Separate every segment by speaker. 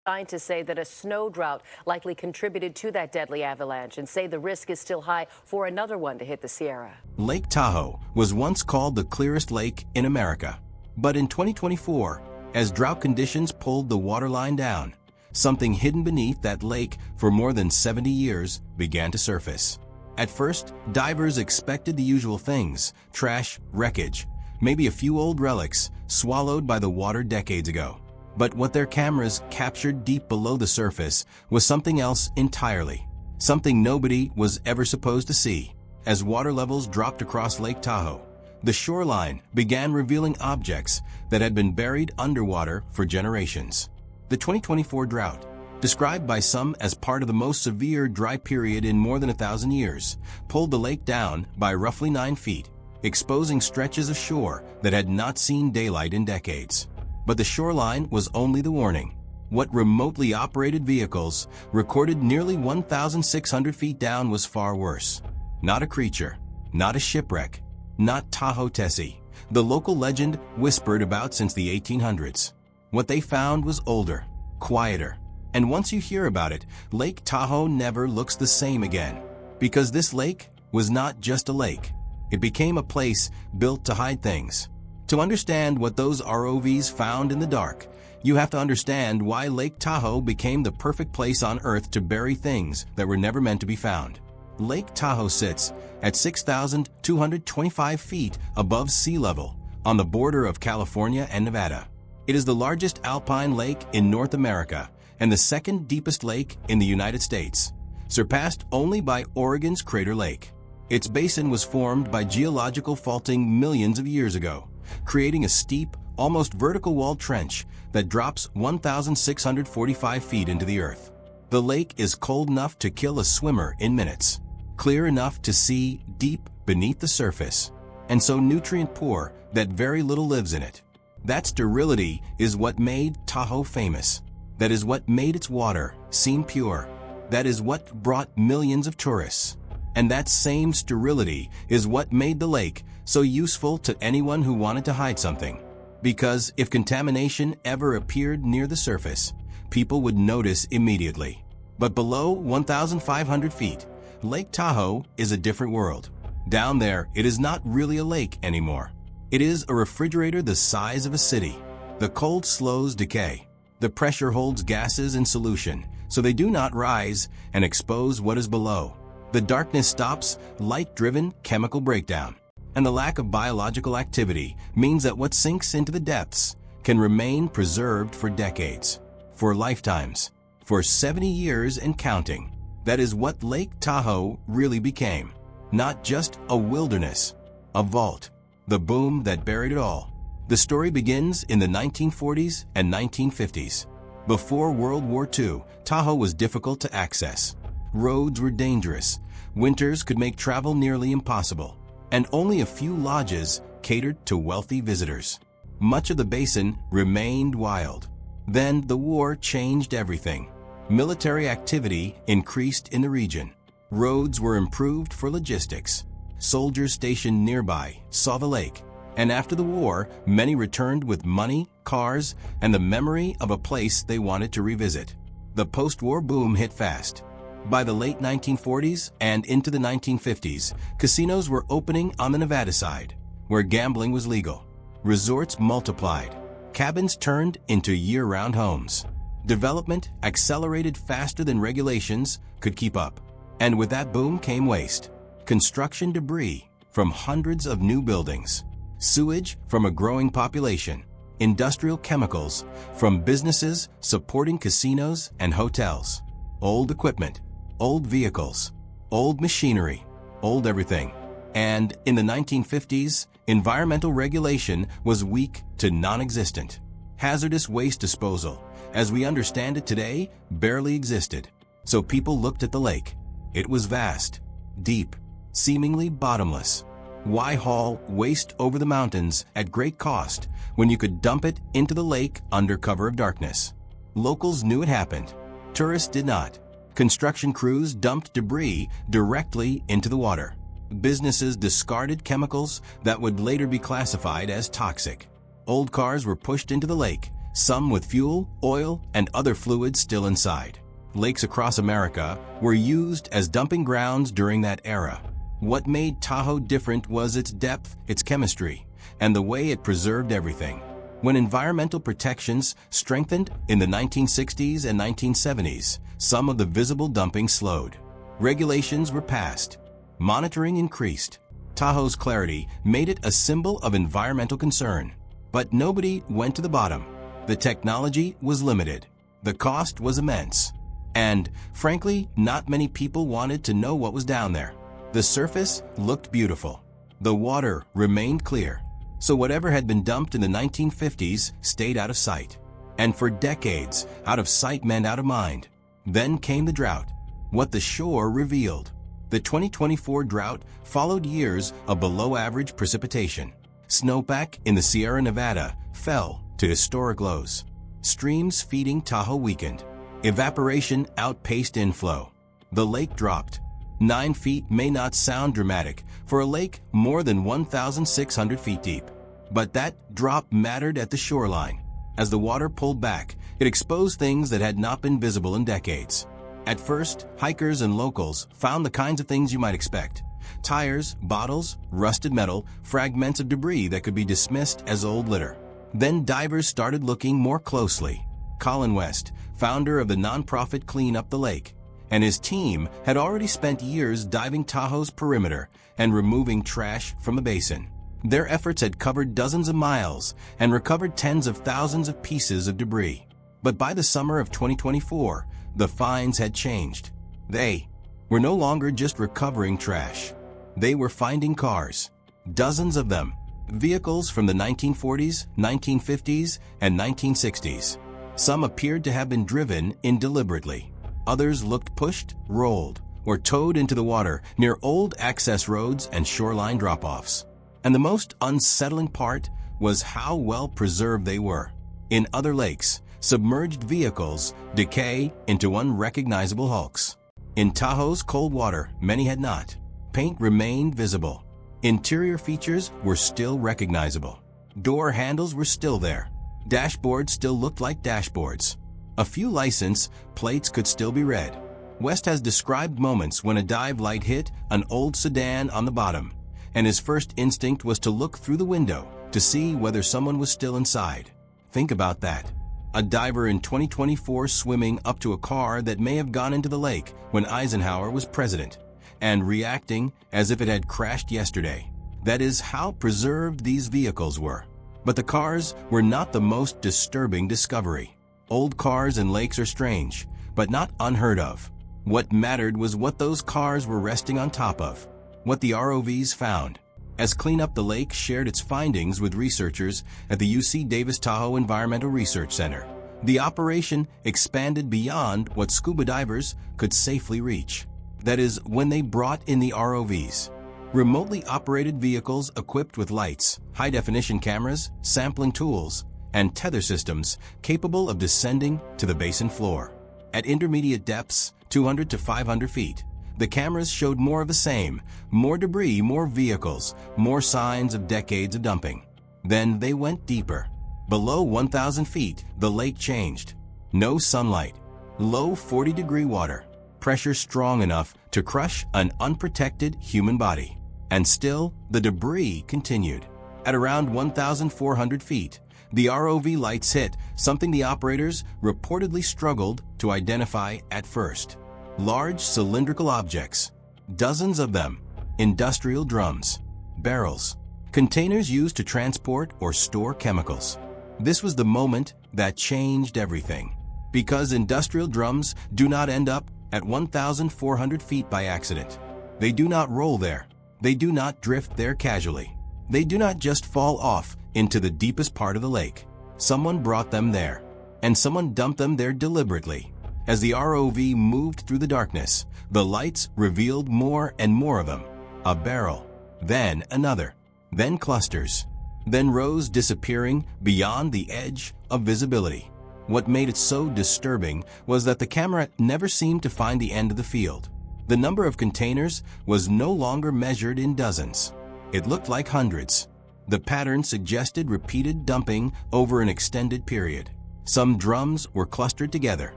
Speaker 1: Scientists say that a snow drought likely contributed to that deadly avalanche and say the risk is still high for another one to hit the Sierra.
Speaker 2: Lake Tahoe was once called the clearest lake in America. But in 2024, as drought conditions pulled the waterline down, something hidden beneath that lake for more than 70 years began to surface. At first, divers expected the usual things: trash, wreckage, maybe a few old relics swallowed by the water decades ago. But what their cameras captured deep below the surface was something else entirely. Something nobody was ever supposed to see. As water levels dropped across Lake Tahoe, the shoreline began revealing objects that had been buried underwater for generations. The 2024 drought, described by some as part of the most severe dry period in more than 1,000 years, pulled the lake down by roughly 9 feet, exposing stretches of shore that had not seen daylight in decades. But the shoreline was only the warning. What remotely operated vehicles recorded nearly 1,600 feet down was far worse. Not a creature, not a shipwreck, not Tahoe Tessie, the local legend whispered about since the 1800s. What they found was older, quieter, and once you hear about it, Lake Tahoe never looks the same again. Because this lake was not just a lake. It became a place built to hide things. To understand what those ROVs found in the dark, you have to understand why Lake Tahoe became the perfect place on Earth to bury things that were never meant to be found. Lake Tahoe sits at 6,225 feet above sea level on the border of California and Nevada. It is the largest alpine lake in North America and the second deepest lake in the United States, surpassed only by Oregon's Crater Lake. Its basin was formed by geological faulting millions of years ago, creating a steep, almost vertical-walled trench that drops 1,645 feet into the earth. The lake is cold enough to kill a swimmer in minutes, clear enough to see deep beneath the surface, and so nutrient-poor that very little lives in it. That sterility is what made Tahoe famous. That is what made its water seem pure. That is what brought millions of tourists. And that same sterility is what made the lake so useful to anyone who wanted to hide something. Because if contamination ever appeared near the surface, people would notice immediately. But below 1,500 feet, Lake Tahoe is a different world. Down there, it is not really a lake anymore. It is a refrigerator the size of a city. The cold slows decay. The pressure holds gases in solution, so they do not rise and expose what is below. The darkness stops light-driven chemical breakdown. And the lack of biological activity means that what sinks into the depths can remain preserved for decades, for lifetimes, for 70 years and counting. That is what Lake Tahoe really became. Not just a wilderness, a vault, the boom that buried it all. The story begins in the 1940s and 1950s. Before World War II, Tahoe was difficult to access. Roads were dangerous. Winters could make travel nearly impossible. And only a few lodges catered to wealthy visitors. Much of the basin remained wild. Then the war changed everything. Military activity increased in the region. Roads were improved for logistics. Soldiers stationed nearby saw the lake. And after the war, many returned with money, cars, and the memory of a place they wanted to revisit. The post-war boom hit fast. By the late 1940s and into the 1950s, casinos were opening on the Nevada side, where gambling was legal. Resorts multiplied. Cabins turned into year-round homes. Development accelerated faster than regulations could keep up. And with that boom came waste. Construction debris from hundreds of new buildings. Sewage from a growing population. Industrial chemicals from businesses supporting casinos and hotels. Old equipment. Old vehicles, old machinery, old everything. And in the 1950s, environmental regulation was weak to non-existent. Hazardous waste disposal, as we understand it today, barely existed. So people looked at the lake. It was vast, deep, seemingly bottomless. Why haul waste over the mountains at great cost when you could dump it into the lake under cover of darkness? Locals knew it happened. Tourists did not. Construction crews dumped debris directly into the water. Businesses discarded chemicals that would later be classified as toxic. Old cars were pushed into the lake, some with fuel, oil, and other fluids still inside. Lakes across America were used as dumping grounds during that era. What made Tahoe different was its depth, its chemistry, and the way it preserved everything. When environmental protections strengthened in the 1960s and 1970s, some of the visible dumping slowed. Regulations were passed. Monitoring increased. Tahoe's clarity made it a symbol of environmental concern. But nobody went to the bottom. The technology was limited. The cost was immense. And, frankly, not many people wanted to know what was down there. The surface looked beautiful. The water remained clear. So whatever had been dumped in the 1950s stayed out of sight. And for decades, out of sight meant out of mind. Then came the drought. What the shore revealed. The 2024 drought followed years of below-average precipitation. Snowpack in the Sierra Nevada fell to historic lows. Streams feeding Tahoe weakened. Evaporation outpaced inflow. The lake dropped. 9 feet may not sound dramatic for a lake more than 1,600 feet deep. But that drop mattered at the shoreline. As the water pulled back, it exposed things that had not been visible in decades. At first, hikers and locals found the kinds of things you might expect. Tires, bottles, rusted metal, fragments of debris that could be dismissed as old litter. Then divers started looking more closely. Colin West, founder of the nonprofit Clean Up the Lake, and his team had already spent years diving Tahoe's perimeter and removing trash from the basin. Their efforts had covered dozens of miles and recovered tens of thousands of pieces of debris. But by the summer of 2024, the finds had changed. They were no longer just recovering trash. They were finding cars, dozens of them, vehicles from the 1940s, 1950s, and 1960s. Some appeared to have been driven indeliberately. Others looked pushed, rolled, or towed into the water near old access roads and shoreline drop-offs. And the most unsettling part was how well preserved they were. In other lakes, submerged vehicles decay into unrecognizable hulks. In Tahoe's cold water, many had not. Paint remained visible. Interior features were still recognizable. Door handles were still there. Dashboards still looked like dashboards. A few license plates could still be read. West has described moments when a dive light hit an old sedan on the bottom, and his first instinct was to look through the window to see whether someone was still inside. Think about that. A diver in 2024 swimming up to a car that may have gone into the lake when Eisenhower was president, and reacting as if it had crashed yesterday. That is how preserved these vehicles were. But the cars were not the most disturbing discovery. Old cars in lakes are strange, but not unheard of. What mattered was what those cars were resting on top of, what the ROVs found. As Clean Up the Lake shared its findings with researchers at the UC Davis Tahoe Environmental Research Center, the operation expanded beyond what scuba divers could safely reach. That is, when they brought in the ROVs, remotely operated vehicles equipped with lights, high-definition cameras, sampling tools, and tether systems capable of descending to the basin floor. At intermediate depths, 200 to 500 feet, the cameras showed more of the same, more debris, more vehicles, more signs of decades of dumping. Then they went deeper. Below 1,000 feet, the lake changed. No sunlight, low 40-degree water, pressure strong enough to crush an unprotected human body. And still, the debris continued. At around 1,400 feet, the ROV lights hit something the operators reportedly struggled to identify at first. Large cylindrical objects, dozens of them, industrial drums, barrels, containers used to transport or store chemicals. This was the moment that changed everything. Because industrial drums do not end up at 1,400 feet by accident. They do not roll there. They do not drift there casually. They do not just fall off into the deepest part of the lake. Someone brought them there, and someone dumped them there deliberately. As the ROV moved through the darkness, the lights revealed more and more of them. A barrel, then another, then clusters, then rows disappearing beyond the edge of visibility. What made it so disturbing was that the camera never seemed to find the end of the field. The number of containers was no longer measured in dozens. It looked like hundreds. The pattern suggested repeated dumping over an extended period. Some drums were clustered together.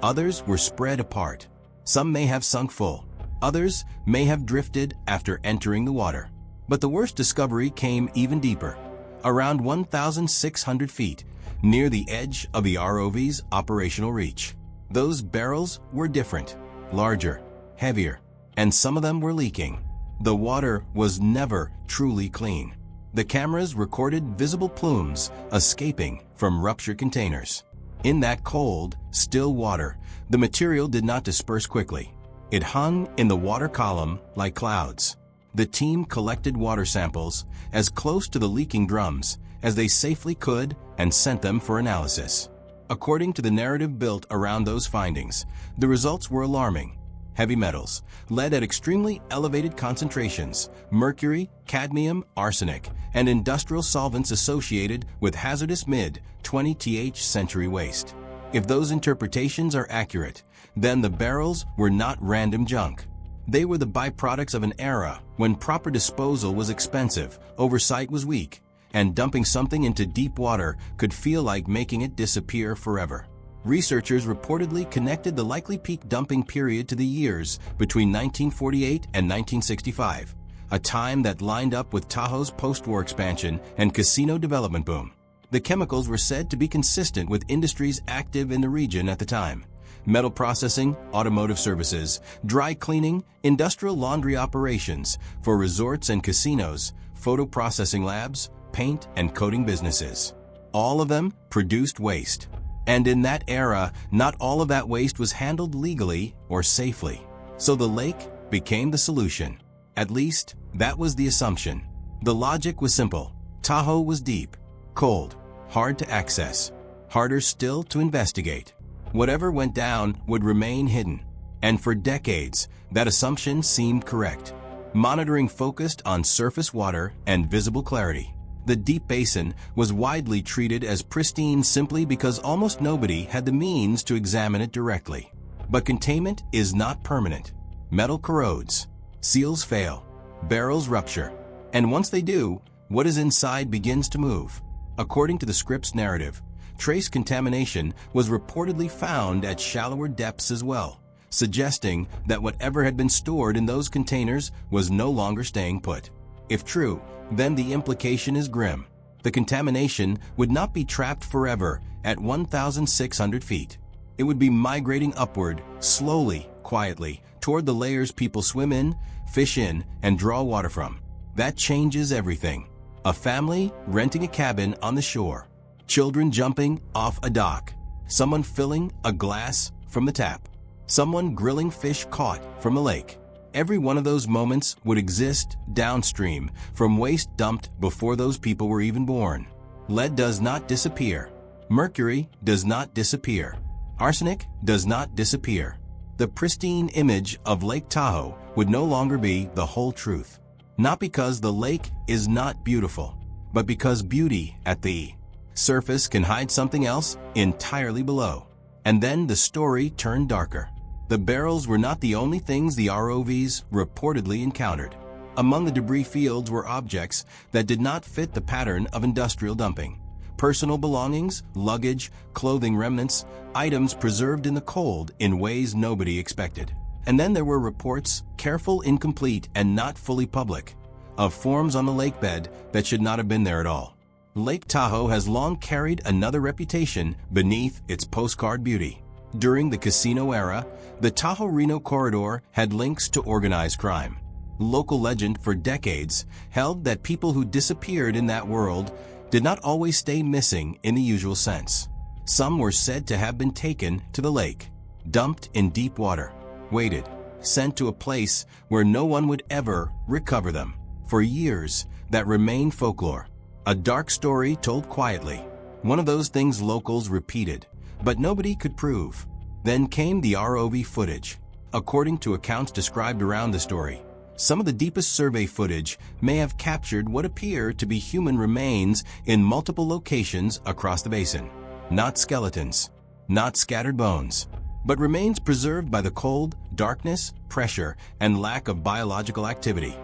Speaker 2: Others were spread apart. Some may have sunk full. Others may have drifted after entering the water. But the worst discovery came even deeper. Around 1,600 feet, near the edge of the ROV's operational reach. Those barrels were different, larger, heavier, and some of them were leaking. The water was never truly clean. The cameras recorded visible plumes escaping from ruptured containers. In that cold, still water, the material did not disperse quickly. It hung in the water column like clouds. The team collected water samples as close to the leaking drums as they safely could and sent them for analysis. According to the narrative built around those findings, the results were alarming. Heavy metals, lead at extremely elevated concentrations, mercury, cadmium, arsenic, and industrial solvents associated with hazardous mid-20th century waste. If those interpretations are accurate, then the barrels were not random junk. They were the byproducts of an era when proper disposal was expensive, oversight was weak, and dumping something into deep water could feel like making it disappear forever. Researchers reportedly connected the likely peak dumping period to the years between 1948 and 1965, a time that lined up with Tahoe's post-war expansion and casino development boom. The chemicals were said to be consistent with industries active in the region at the time: metal processing, automotive services, dry cleaning, industrial laundry operations for resorts and casinos, photo processing labs, paint and coating businesses. All of them produced waste. And in that era, not all of that waste was handled legally or safely. So the lake became the solution. At least, that was the assumption. The logic was simple. Tahoe was deep, cold, hard to access, harder still to investigate. Whatever went down would remain hidden. And for decades, that assumption seemed correct. Monitoring focused on surface water and visible clarity. The deep basin was widely treated as pristine simply because almost nobody had the means to examine it directly. But containment is not permanent. Metal corrodes, seals fail, barrels rupture, and once they do, what is inside begins to move. According to the script's narrative, trace contamination was reportedly found at shallower depths as well, suggesting that whatever had been stored in those containers was no longer staying put. If true, then the implication is grim. The contamination would not be trapped forever at 1,600 feet. It would be migrating upward, slowly, quietly, toward the layers people swim in, fish in, and draw water from. That changes everything. A family renting a cabin on the shore. Children jumping off a dock. Someone filling a glass from the tap. Someone grilling fish caught from a lake. Every one of those moments would exist downstream from waste dumped before those people were even born. Lead does not disappear. Mercury does not disappear. Arsenic does not disappear. The pristine image of Lake Tahoe would no longer be the whole truth. Not because the lake is not beautiful, but because beauty at the surface can hide something else entirely below. And then the story turned darker. The barrels were not the only things the ROVs reportedly encountered. Among the debris fields were objects that did not fit the pattern of industrial dumping. Personal belongings, luggage, clothing remnants, items preserved in the cold in ways nobody expected. And then there were reports, careful, incomplete, and not fully public, of forms on the lake bed that should not have been there at all. Lake Tahoe has long carried another reputation beneath its postcard beauty. During the casino era, the Tahoe-Reno corridor had links to organized crime. Local legend for decades held that people who disappeared in that world did not always stay missing in the usual sense. Some were said to have been taken to the lake, dumped in deep water, weighted, sent to a place where no one would ever recover them. For years, that remained folklore, a dark story told quietly, one of those things locals repeated, but nobody could prove. Then came the ROV footage. According to accounts described around the story, some of the deepest survey footage may have captured what appear to be human remains in multiple locations across the basin. Not skeletons, not scattered bones, but remains preserved by the cold, darkness, pressure, and lack of biological activity.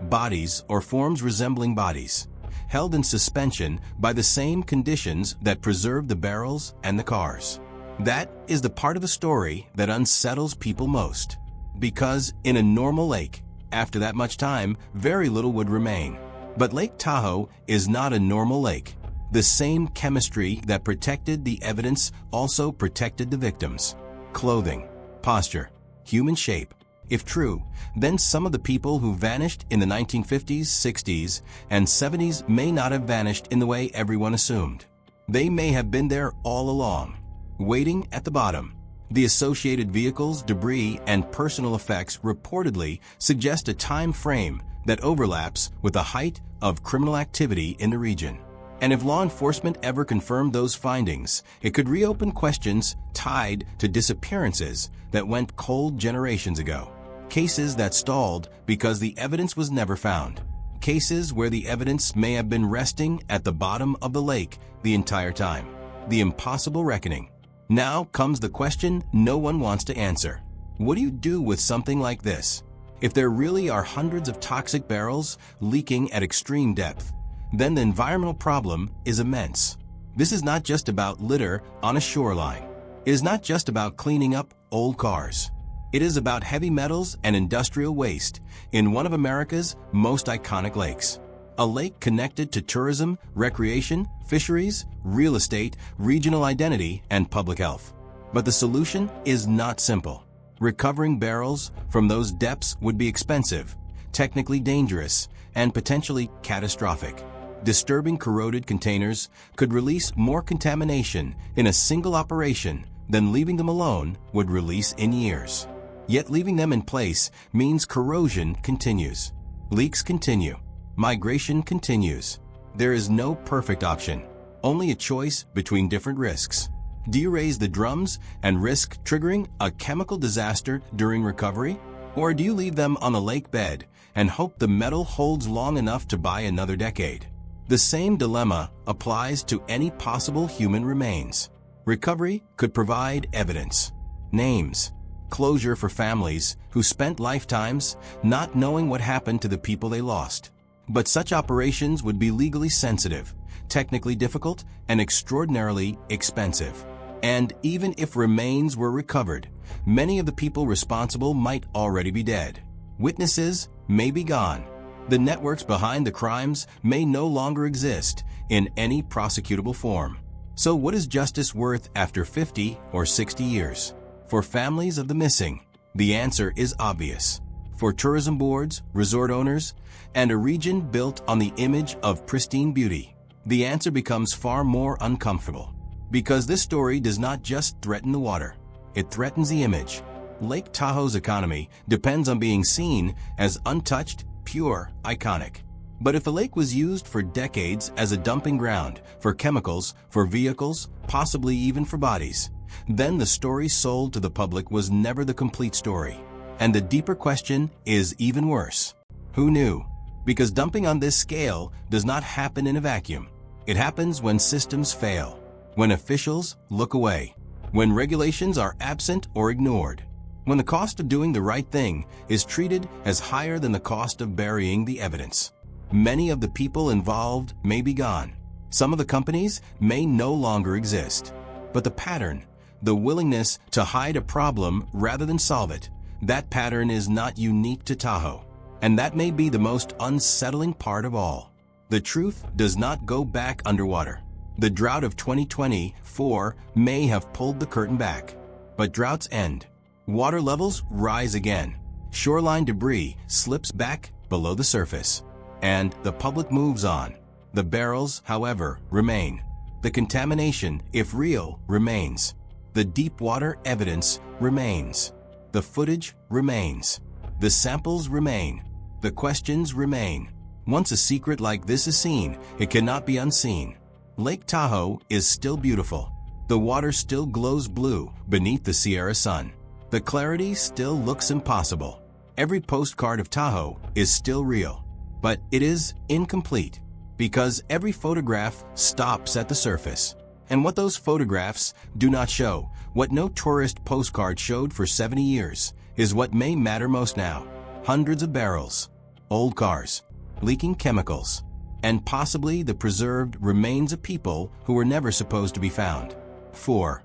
Speaker 2: Bodies or forms resembling bodies, held in suspension by the same conditions that preserved the barrels and the cars. That is the part of the story that unsettles people most. Because in a normal lake, after that much time, very little would remain. But Lake Tahoe is not a normal lake. The same chemistry that protected the evidence also protected the victims. Clothing, posture, human shape. If true, then some of the people who vanished in the 1950s, 60s, and 70s may not have vanished in the way everyone assumed. They may have been there all along, waiting at the bottom. The associated vehicles, debris, and personal effects reportedly suggest a time frame that overlaps with the height of criminal activity in the region. And if law enforcement ever confirmed those findings, it could reopen questions tied to disappearances that went cold generations ago. Cases that stalled because the evidence was never found. Cases where the evidence may have been resting at the bottom of the lake the entire time. The impossible reckoning. Now comes the question no one wants to answer. What do you do with something like this? If there really are hundreds of toxic barrels leaking at extreme depth, then the environmental problem is immense. This is not just about litter on a shoreline. It is not just about cleaning up old cars. It is about heavy metals and industrial waste in one of America's most iconic lakes. A lake connected to tourism, recreation, fisheries, real estate, regional identity, and public health. But the solution is not simple. Recovering barrels from those depths would be expensive, technically dangerous, and potentially catastrophic. Disturbing corroded containers could release more contamination in a single operation than leaving them alone would release in years. Yet leaving them in place means corrosion continues. Leaks continue. Migration continues. There is no perfect option, only a choice between different risks. Do you raise the drums and risk triggering a chemical disaster during recovery? Or do you leave them on the lake bed and hope the metal holds long enough to buy another decade? The same dilemma applies to any possible human remains. Recovery could provide evidence, names, closure for families who spent lifetimes not knowing what happened to the people they lost. But such operations would be legally sensitive, technically difficult, and extraordinarily expensive. And even if remains were recovered, many of the people responsible might already be dead. Witnesses may be gone. The networks behind the crimes may no longer exist in any prosecutable form. So what is justice worth after 50 or 60 years? For families of the missing, the answer is obvious. For tourism boards, resort owners, and a region built on the image of pristine beauty, the answer becomes far more uncomfortable. Because this story does not just threaten the water, it threatens the image. Lake Tahoe's economy depends on being seen as untouched, pure, iconic. But if the lake was used for decades as a dumping ground for chemicals, for vehicles, possibly even for bodies, then the story sold to the public was never the complete story. And the deeper question is even worse. Who knew? Because dumping on this scale does not happen in a vacuum. It happens when systems fail, when officials look away, when regulations are absent or ignored, when the cost of doing the right thing is treated as higher than the cost of burying the evidence. Many of the people involved may be gone. Some of the companies may no longer exist. But the pattern, the willingness to hide a problem rather than solve it, that pattern is not unique to Tahoe. And that may be the most unsettling part of all. The truth does not go back underwater. The drought of 2024 may have pulled the curtain back. But droughts end. Water levels rise again. Shoreline debris slips back below the surface. And the public moves on. The barrels, however, remain. The contamination, if real, remains. The deep water evidence remains. The footage remains. The samples remain. The questions remain. Once a secret like this is seen, it cannot be unseen. Lake Tahoe is still beautiful. The water still glows blue beneath the Sierra sun. The clarity still looks impossible. Every postcard of Tahoe is still real. But it is incomplete because every photograph stops at the surface. And what those photographs do not show, what no tourist postcard showed for 70 years, is what may matter most now. Hundreds of barrels, old cars, leaking chemicals, and possibly the preserved remains of people who were never supposed to be found. 4.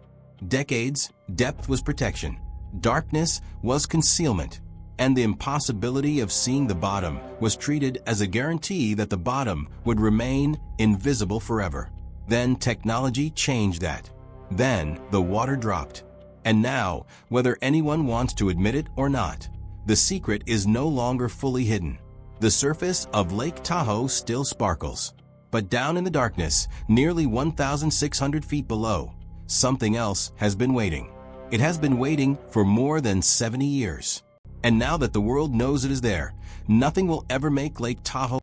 Speaker 2: Decades, depth was protection, darkness was concealment, and the impossibility of seeing the bottom was treated as a guarantee that the bottom would remain invisible forever. Then technology changed that. Then the water dropped. And now, whether anyone wants to admit it or not, the secret is no longer fully hidden. The surface of Lake Tahoe still sparkles. But down in the darkness, nearly 1,600 feet below, something else has been waiting. It has been waiting for more than 70 years. And now that the world knows it is there, nothing will ever make Lake Tahoe